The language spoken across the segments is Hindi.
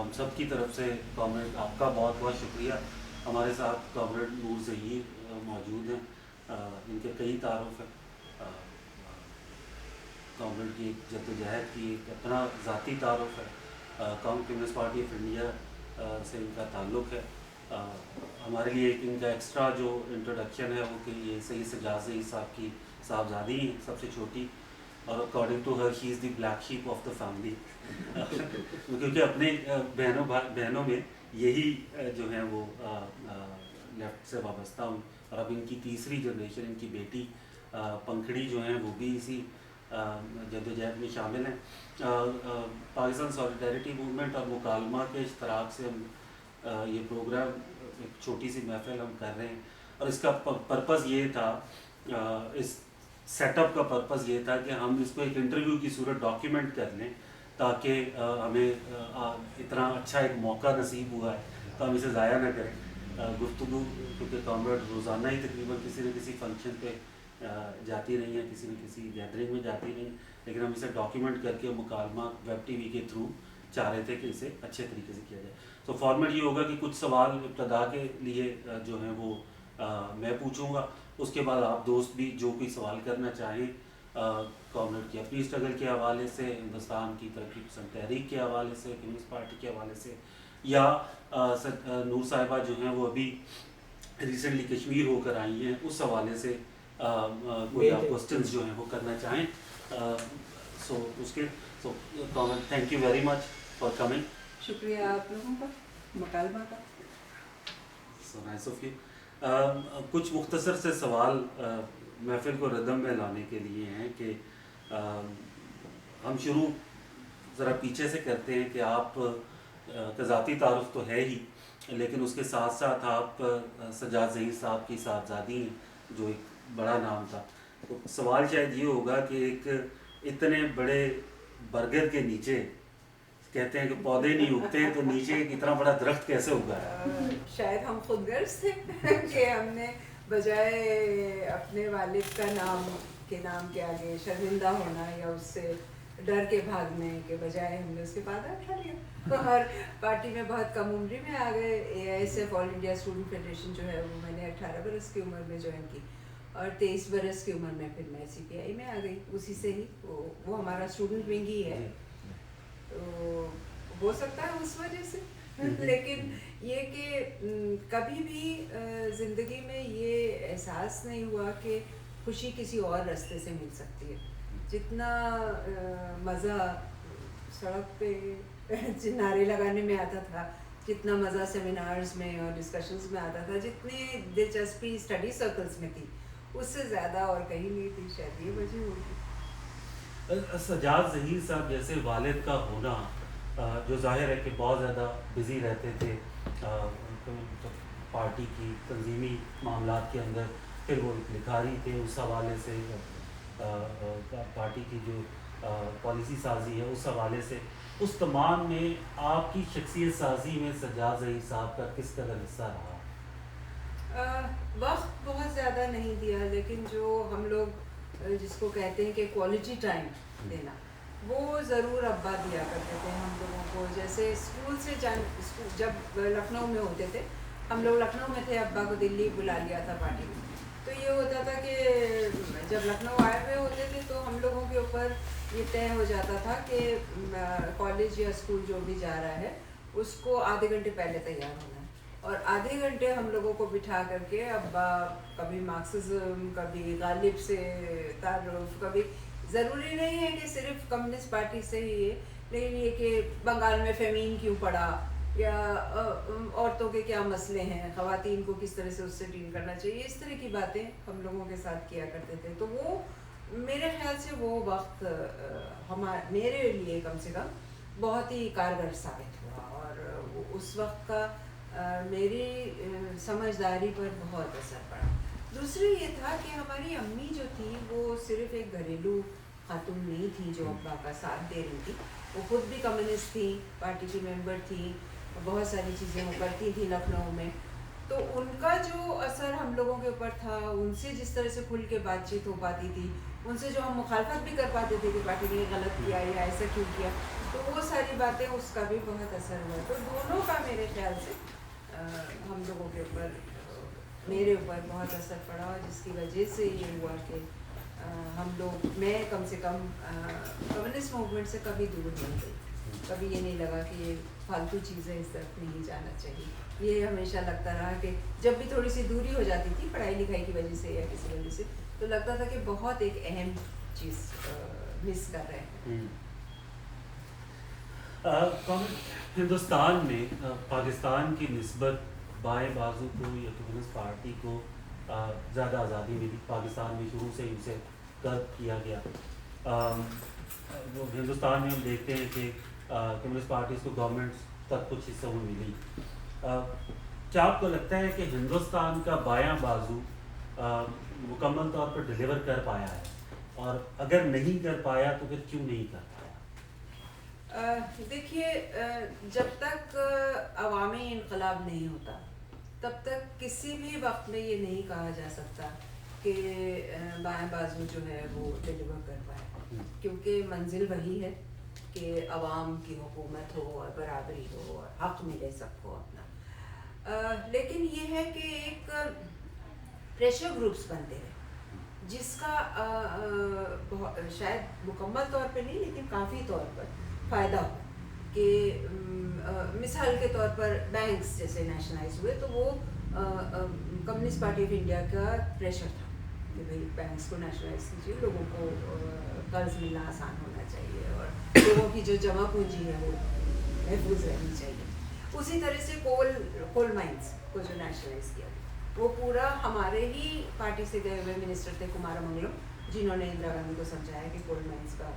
हम सब की तरफ से कॉमरेड आपका बहुत बहुत शुक्रिया। हमारे साथ कॉमरेड नूर ज़हीर मौजूद हैं। इनके कई तारुफ हैं। कॉमरेड की एक जद्दोजहद की एक अपना ज़ाती तारुफ है। कम्युनिस्ट पार्टी ऑफ इंडिया से इनका ताल्लुक़ है। हमारे लिए एक इनका एक्स्ट्रा जो इंट्रोडक्शन है वो कि ये सही सजाद ज़हीर साहब की साहबजादी हैं, सबसे छोटी, और according to her she is the black sheep of the family. क्योंकि अपने बहनों में यही जो है वो लेफ़्ट से वाबस्ता हूँ। और अब इनकी तीसरी जनरेशन, इनकी बेटी पंखड़ी जो हैं वो भी इसी जद्दोजहद में शामिल हैं। पाकिस्तान सॉलिडारिटी मूवमेंट और मुकालमा के इश्तराक से हम ये प्रोग्राम, एक छोटी सी महफिल हम कर रहे हैं। और इसका पर्पज़ ये था, इस सेटअप का पर्पज़ ये था कि हम इसको एक इंटरव्यू की सूरत डॉक्यूमेंट कर लें, ताकि हमें इतना अच्छा एक मौका नसीब हुआ है तो हम इसे ज़ाया ना करें। गुफ्तगू, क्योंकि कॉमरेड रोज़ाना ही तकरीबन किसी न किसी फंक्शन पे जाती रही हैं, किसी न किसी गैदरिंग में जाती रही, लेकिन हम इसे डॉक्यूमेंट करके मुकालमा वेब टीवी के थ्रू चाह रहे थे कि इसे अच्छे तरीके से किया जाए। तो फॉर्मेट ये होगा कि कुछ सवाल इब्तदा के लिए जो हैं वो मैं पूछूंगा, उसके बाद आप दोस्त भी जो कोई सवाल करना चाहें कॉमरेड की अपनी स्ट्रगल के हवाले से, हिंदुस्तान की तरक्की पसंद तहरीक के हवाले से, कम्युनिस्ट पार्टी के हवाले से, या नूर साहिबा जो हैं वो अभी रिसेंटली कश्मीर होकर आई हैं, उस हवाले से कोई आप क्वेश्चंस जो हैं वो करना चाहें। So comrade, thank you very much for coming. शुक्रिया आप लोगों का, मुकालमा का। So nice of you. कुछ मुख्तसर से सवाल महफिल को रदम में लाने के लिए हैं कि हम शुरू ज़रा पीछे से करते हैं कि आप का ज़ाती तारुफ तो है ही, लेकिन उसके साथ साथ आप सजाद ज़हीर साहब की साहबजादी हैं, जो एक बड़ा नाम था। तो सवाल शायद ये होगा कि एक इतने बड़े बरगद के नीचे, कहते हैं कि पौधे नहीं उगते, तो नीचे इतना बड़ा दरख्त कैसे उगा है? शायद हम खुद गर्ज थे कि हमने बजाय अपने वालिद का नाम के आगे शर्मिंदा होना या उससे डर के भागने के बजाय हमने उसके बाद उठा लिया और पार्टी में बहुत कम उम्र में आ गए। AISF all India student federation जो है वो मैंने 18 बरस की उम्र में ज्वाइन की और 23 बरस की उम्र में फिर मैं CPI में आ गई। उसी से ही वो हमारा स्टूडेंट विंग ही है, तो हो सकता है उस वजह से। लेकिन ये कि कभी भी ज़िंदगी में ये एहसास नहीं हुआ कि खुशी किसी और रास्ते से मिल सकती है। जितना मज़ा सड़क पे नारे लगाने में आता था, जितना मज़ा सेमिनार्स में और डिस्कशंस में आता था, जितनी दिलचस्पी स्टडी सर्कल्स में थी, उससे ज़्यादा और कहीं नहीं थी। शायद ये वजह होगी। सजाद ज़हीर साहब जैसे वालिद का होना, जो जाहिर है कि बहुत ज़्यादा बिज़ी रहते थे पार्टी की तंजीमी मामलात के अंदर, फिर वो लिखारी थे, उस हवाले से पार्टी की जो पॉलिसी साजी है उस हवाले से, उस तमाम में आपकी शख्सियत साजी में सजाद ज़हीर साहब का किस कदर हिस्सा रहा? वक्त बहुत ज़्यादा नहीं दिया, लेकिन जो हम लोग जिसको कहते हैं कि क्वालिटी टाइम देना, वो ज़रूर अब्बा दिया करते थे हम लोगों को। जैसे स्कूल से जब लखनऊ में होते थे, हम लोग लखनऊ में थे, अब्बा को दिल्ली बुला लिया था पार्टी में, तो ये होता था कि जब लखनऊ आए हुए होते थे तो हम लोगों के ऊपर ये तय हो जाता था कि कॉलेज या स्कूल जो भी जा रहा है उसको आधे घंटे पहले तैयार होना है, और आधे घंटे हम लोगों को बिठा करके अब्बा कभी मार्क्सिज्म, कभी गालिब से तारुफ, कभी ज़रूरी नहीं है कि सिर्फ कम्युनिस्ट पार्टी से ही है, लेकिन ये कि बंगाल में फेमीन क्यों पड़ा, या औरतों के क्या मसले हैं, ख़वातीन को किस तरह से उससे डील करना चाहिए, इस तरह की बातें हम लोगों के साथ किया करते थे। तो वो मेरे ख्याल से वो वक्त मेरे लिए कम से कम बहुत ही कारगर साबित हुआ, और उस वक्त का मेरी समझदारी पर बहुत असर पड़ा। दूसरी ये था कि हमारी अम्मी जो थी वो सिर्फ एक घरेलू खातून नहीं थी जो अब्बा का साथ दे रही थी, वो खुद भी कम्युनिस्ट थी, पार्टी की मेंबर थी, बहुत सारी चीज़ें वो करती थी लखनऊ में। तो उनका जो असर हम लोगों के ऊपर था, उनसे जिस तरह से खुल के बातचीत हो पाती थी, उनसे जो हम मुखालफत भी कर पाते थे कि पार्टी ने गलत किया या ऐसा क्यों किया, तो वो सारी बातें उसका भी बहुत असर हुआ। तो दोनों का मेरे ख्याल से हम लोगों के ऊपर मेरे ऊपर बहुत असर पड़ा, और जिसकी वजह से ये हुआ कि हम लोग, मैं कम से कम कम्युनिस्ट मूवमेंट से कभी दूर नहीं गई। कभी ये नहीं लगा कि ये फालतू चीज़ें इस तरफ नहीं जाना चाहिए। ये हमेशा लगता रहा कि जब भी थोड़ी सी दूरी हो जाती थी पढ़ाई लिखाई की वजह से या किसी वजह से, तो लगता था कि बहुत एक अहम चीज़ मिस कर रहे हैं। हिंदुस्तान में पाकिस्तान की निस्बत बाएं बाजू को या कम्युनिस्ट पार्टी को ज़्यादा आज़ादी मिली। पाकिस्तान में शुरू से ही उसे कर्ब किया गया। वो हिंदुस्तान में हम देखते हैं कि कम्युनिस्ट पार्टीज़ को गवर्नमेंट्स तक कुछ हिस्सों में मिली। क्या आपको लगता है कि हिंदुस्तान का बायां बाजू मुकम्मल तौर पर डिलीवर कर पाया है, और अगर नहीं कर पाया तो फिर क्यों नहीं कर पाया? देखिए, जब तक अवामी इनकलाब नहीं होता तब तक किसी भी वक्त में ये नहीं कहा जा सकता कि बाएं बाजू जो है वो डिलीवर कर पाए, क्योंकि मंजिल वही है कि अवाम की हुकूमत हो और बराबरी हो और हक मिले सबको अपना। लेकिन ये है कि एक प्रेशर ग्रुप्स बनते हैं जिसका शायद मुकम्मल तौर पे नहीं लेकिन काफ़ी तौर पर फ़ायदा हो। कि मिसाल के तौर पर बैंक्स जैसे नेशनलाइज हुए तो वो कम्युनिस्ट पार्टी ऑफ इंडिया का प्रेशर था कि भाई बैंक्स को नेशनलाइज कीजिए, लोगों को कर्ज मिलना आसान होना चाहिए और लोगों की जो जमा पूंजी है वो महफूज रहनी चाहिए। उसी तरह से कोल माइंस को जो नेशनलाइज किया वो पूरा हमारे ही पार्टी से गए हुए मिनिस्टर थे कुमारमंगलम, जिन्होंने इंदिरा गांधी को समझाया कि कोल माइंस का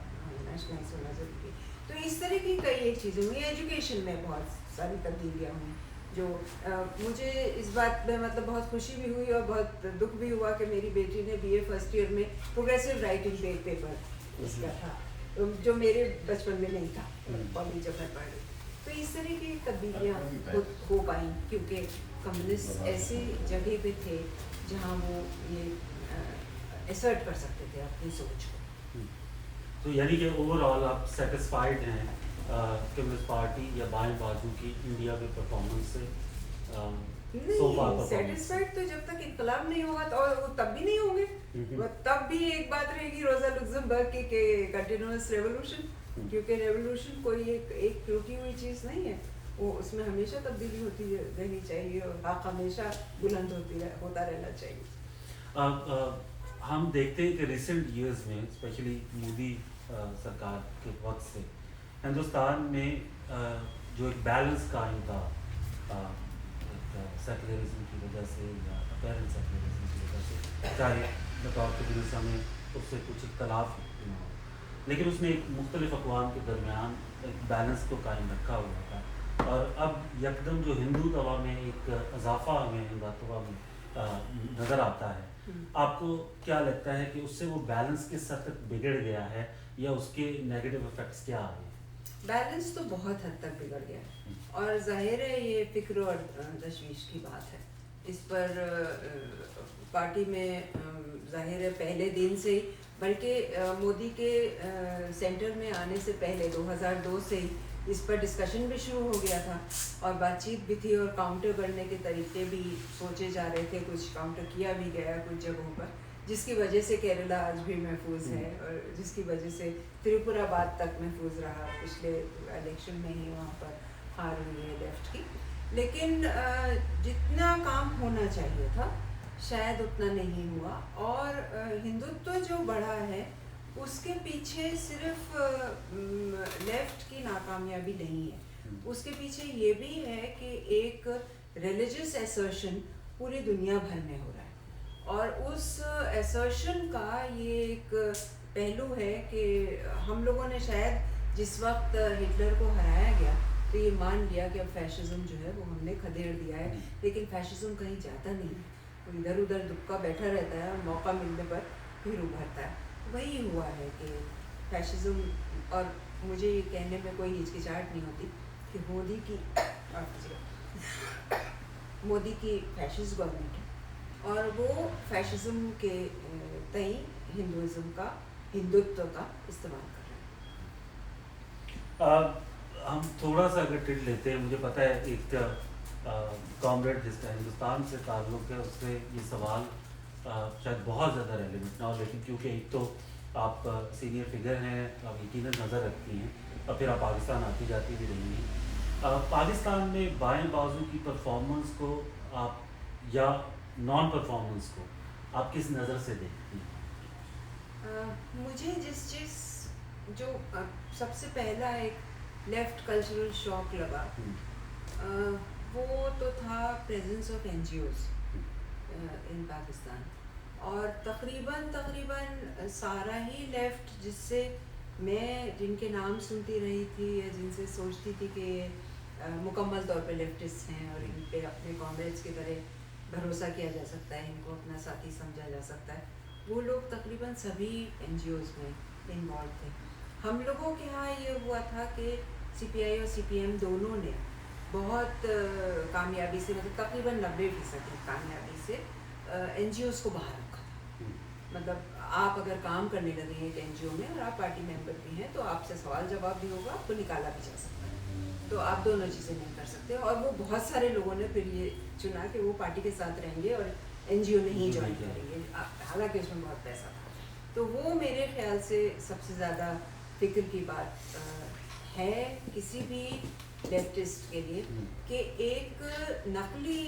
नेशनलाइज होना जरूरी है। तो इस तरह की कई एक चीज़ें हुई। एजुकेशन में बहुत सारी तब्दीलियाँ हुई जो मुझे इस बात में मतलब बहुत खुशी भी हुई और बहुत दुख भी हुआ कि मेरी बेटी ने BA फर्स्ट ईयर में प्रोग्रेसिव राइटिंग पे पेपर इसका था, जो मेरे बचपन में नहीं था कॉलेज जब मैं पढ़ी। तो इस तरह की तब्दीलियाँ हो पाई क्योंकि कम्युनिस्ट ऐसी जगह पे थे जहाँ वो ये असर्ट कर सकते थे अपनी सोच को। तो यानी कि ओवरऑल आप सेटिस्फाइड हैं कम्युनिस्ट पार्टी या बाएं बाजू की इंडिया में परफॉर्मेंस से? नहीं, सेटिस्फाइड तो जब तक इनकलाब नहीं होगा तो, और वो तब भी नहीं होंगे। वो तब भी एक बात रहेगी रोजा लुक्समबर्ग की के कंटिन्यूअस रेवोल्यूशन, क्योंकि रेवोल्यूशन कोई एक रुकी हुई चीज़ नहीं है, वो उसमें हमेशा तब्दीली होती रहनी चाहिए और हक हमेशा बुलंद होता रहना चाहिए। हम देखते हैं कि रिसेंट ईयर्स में स्पेशली मोदी सरकार के वक्त से हिंदुस्तान में जो एक बैलेंस कायम था सेकुलरिज्म की वजह से या अपेरेंट सेकुलरिज्म की वजह से, चाहे बतौर कम्युनिस्ट हमें उससे कुछ इख्तलाफ न हो, लेकिन उसने एक मुख्तलिफ अक़वाम के दरमियान एक बैलेंस को कायम रखा हुआ था। और अब यकदम जो हिंदू तवा में एक इजाफा हमें हिंदुत्व में नज़र आता है, आपको क्या लगता है कि उससे वो बैलेंस किस हद तक बिगड़ गया है या उसके नेगेटिव इफेक्ट्स क्या आ रहे हैं? बैलेंस तो बहुत हद तक बिगड़ गया है और जाहिर है ये फिक्र और तशवीश की बात है। इस पर पार्टी में जाहिर है पहले दिन से ही, बल्कि मोदी के सेंटर में आने से पहले 2002 से ही इस पर डिस्कशन भी शुरू हो गया था और बातचीत भी थी और काउंटर करने के तरीके भी सोचे जा रहे थे। कुछ काउंटर किया भी गया कुछ जगहों पर, जिसकी वजह से केरला आज भी महफूज है और जिसकी वजह से त्रिपुरा बाद तक महफूज रहा। पिछले इलेक्शन में ही वहाँ पर हार हुई है लेफ्ट की, लेकिन जितना काम होना चाहिए था शायद उतना नहीं हुआ। और हिंदुत्व जो बढ़ा है उसके पीछे सिर्फ लेफ्ट की नाकामयाबी नहीं है, उसके पीछे ये भी है कि एक रिलीजियस असर्शन पूरी दुनिया भर में हो रहा है और उस असर्शन का ये एक पहलू है कि हम लोगों ने शायद जिस वक्त हिटलर को हराया गया तो ये मान लिया कि अब फैशिज्म जो है वो हमने खदेड़ दिया है, लेकिन फैशिज्म कहीं जाता नहीं है, वो इधर उधर दुबका बैठा रहता है और मौका मिलने पर फिर उभरता है। वही हुआ है कि फैशिज्म, और मुझे ये कहने में कोई हिचकिचाहट नहीं होती कि मोदी की फैशिस्ट गवर्नमेंट है और वो फैशिज्म के तई हिंदुत्व का इस्तेमाल कर रहे हैं। हम थोड़ा सा अगर टिट लेते हैं, मुझे पता है एक कॉमरेड जिसका हिंदुस्तान से ताल्लुक़ है उससे ये सवाल शायद बहुत ज़्यादा रेलिवेंट ना हो, लेकिन क्योंकि एक तो आप सीनियर फिगर हैं, आप यकीनन नज़र रखती हैं और फिर आप पाकिस्तान आती जाती भी रही हैं। पाकिस्तान में बाएं बाजू की परफॉर्मेंस को आप या नॉन परफॉर्मेंस को आप किस नज़र से देखती हैं? मुझे जिस चीज़ जो सबसे पहला एक लेफ्ट कल्चरल शॉक लगा, वो तो था प्रेजेंस ऑफ एनजीओज इन पाकिस्तान। और तकरीबन सारा ही लेफ्ट जिससे मैं जिनके नाम सुनती रही थी या जिनसे सोचती थी कि मुकम्मल तौर पे लेफ्टिस्ट हैं और इन पे अपने कॉमरेड्स की तरह भरोसा किया जा सकता है, इनको अपना साथी समझा जा सकता है, वो लोग तकरीबन सभी एनजीओज में इन्वॉल्व थे। हम लोगों के यहाँ ये हुआ था कि सीपीआई और सीपीएम दोनों ने बहुत कामयाबी से, मतलब तकरीबन 90% कामयाबी से एनजीओज को बाहर रखा था। मतलब आप अगर काम करने लगे हैं एक एनजीओ में और आप पार्टी मेंबर भी हैं तो आपसे सवाल जवाब भी होगा, आपको निकाला भी जा सकता है। तो आप दोनों चीज़ें नहीं कर सकते। और वो बहुत सारे लोगों ने फिर ये चुना कि वो पार्टी के साथ रहेंगे और एनजीओ नहीं ज्वाइन करेंगे, हालांकि उसमें बहुत पैसा था। तो वो मेरे ख्याल से सबसे ज़्यादा फिक्र की बात है किसी भी लेफ्टिस्ट के लिए कि एक नकली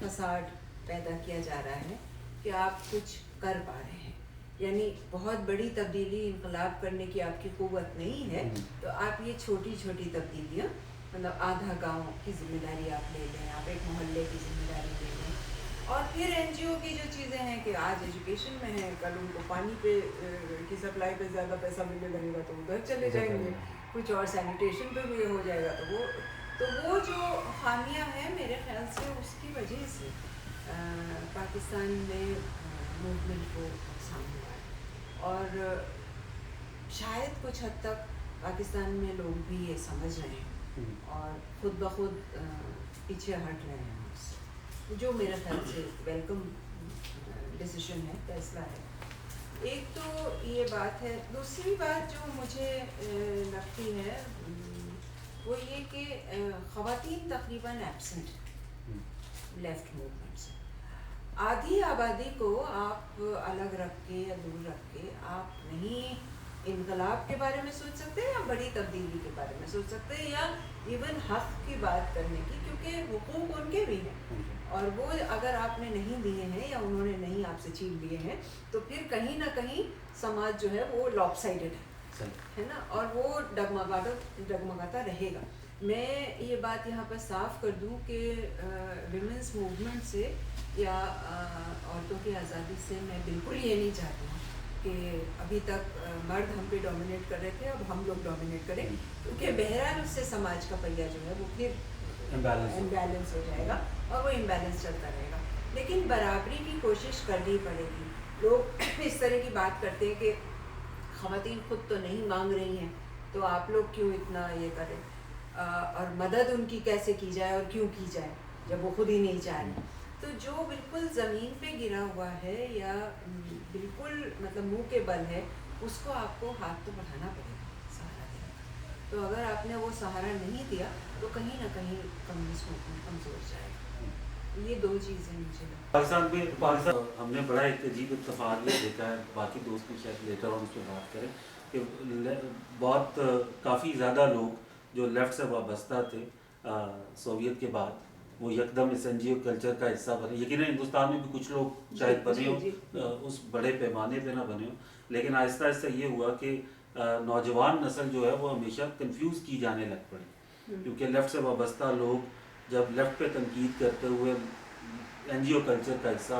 फसाड पैदा किया जा रहा है कि आप कुछ कर पा रहे हैं, यानी बहुत बड़ी तब्दीली इनकलाब करने की आपकी क़ुव्वत नहीं है, तो आप ये छोटी छोटी तब्दीलियाँ, मतलब आधा गांव की जिम्मेदारी आप ले लें, आप एक मोहल्ले की जिम्मेदारी ले लें, और फिर एनजीओ की जो चीज़ें हैं कि आज एजुकेशन में है, कल उनको पानी पे की सप्लाई पे ज़्यादा पैसा मिलने लगेगा तो उधर चले जाएंगे, कुछ और सैनिटेशन पे भी हो जाएगा, तो वो जो खामियां हैं मेरे ख्याल से उसकी वजह से पाकिस्तान में मूवमेंट को नुकसान हुआ है। और शायद कुछ हद तक पाकिस्तान में लोग भी ये समझ रहे हैं और ख़ुद ब खुद पीछे हट रहे हैं उससे, जो मेरे ख्याल से वेलकम डिसीजन है, फैसला है। एक तो ये बात है। दूसरी बात जो मुझे लगती है वो ये कि ख़वातीन तकरीबन एब्सेंट लेफ़्ट मूवमेंट से। आधी आबादी को आप अलग रख के या दूर रख के आप नहीं इनकलाब के बारे में सोच सकते या बड़ी तब्दीली के बारे में सोच सकते या इवन हक़ की बात करने की, क्योंकि हुकूक उनके भी हैं और वो अगर आपने नहीं दिए हैं या उन्होंने नहीं आपसे छीन लिए हैं तो फिर कहीं ना कहीं समाज जो है वो लॉपसाइडेड है ना, और वो डगमगाता रहेगा। मैं ये बात यहाँ पर साफ कर दूँ कि विमेंस मूवमेंट से या औरतों की आज़ादी से मैं बिल्कुल ये नहीं चाहती हूँ कि अभी तक मर्द हम पे डोमिनेट कर रहे थे, अब हम लोग डोमिनेट करें, क्योंकि बहरहाल उससे समाज का पहिया जो है वो फिर इम्बैलेंस हो जाएगा और वो इम्बैलेंस चलता रहेगा। लेकिन बराबरी की कोशिश करनी पड़ेगी। लोग इस तरह की बात करते हैं कि ख़वातीन खुद तो नहीं मांग रही हैं तो आप लोग क्यों इतना ये करें, और मदद उनकी कैसे की जाए और क्यों की जाए जब वो खुद ही नहीं चाह रही। तो जो बिल्कुल ज़मीन पे गिरा हुआ है या बिल्कुल मतलब मुंह के बल है, उसको आपको हाथ तो बढ़ाना पड़ेगा, सहारा देना। तो अगर आपने वो सहारा नहीं दिया तो कहीं ना कहीं कम्युनिस्ट मूवमेंट कमज़ोर जाएगा। ये दो चीज़ें मुझे पाकिस्तान हमने बड़ा एक अजीब इत्तेफाक ये देखा है, बाकी दोस्त भी शायद लेटर ऑन उस पर बात करें कि बहुत काफ़ी ज़्यादा लोग जो लेफ़्ट से वाबस्ता थे सोवियत के बाद वो यकदम इस एनजीओ कल्चर का हिस्सा बने। यकीनन हिंदुस्तान में भी कुछ लोग शायद बने हो, उस बड़े पैमाने पे ना बने हो, लेकिन आहिस्ता आहिस्ता ये हुआ कि नौजवान नस्ल जो है वो हमेशा कंफ्यूज की जाने लग पड़ी, क्योंकि लेफ़्ट से वाबस्ता लोग जब लेफ़्ट पे तनकीद करते हुए एनजीओ कल्चर का हिस्सा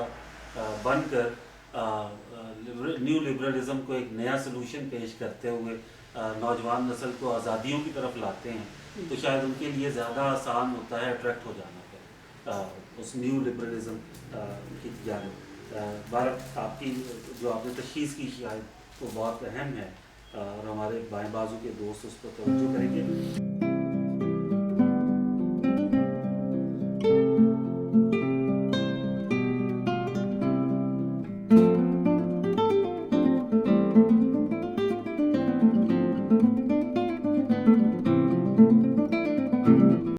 बनकर न्यू लिबरलिज़म को एक नया सलूशन पेश करते हुए नौजवान नस्ल को आज़ादियों की तरफ लाते हैं, तो शायद उनके लिए ज़्यादा आसान होता है अट्रैक्ट हो जाना उस न्यू लिबरलिज़म की जानिब। भारत आपकी जो आपने तशख़ीस की शायद वो बहुत अहम है और हमारे बाएं बाजू के दोस्त उस पर तवज्जो करेंगे।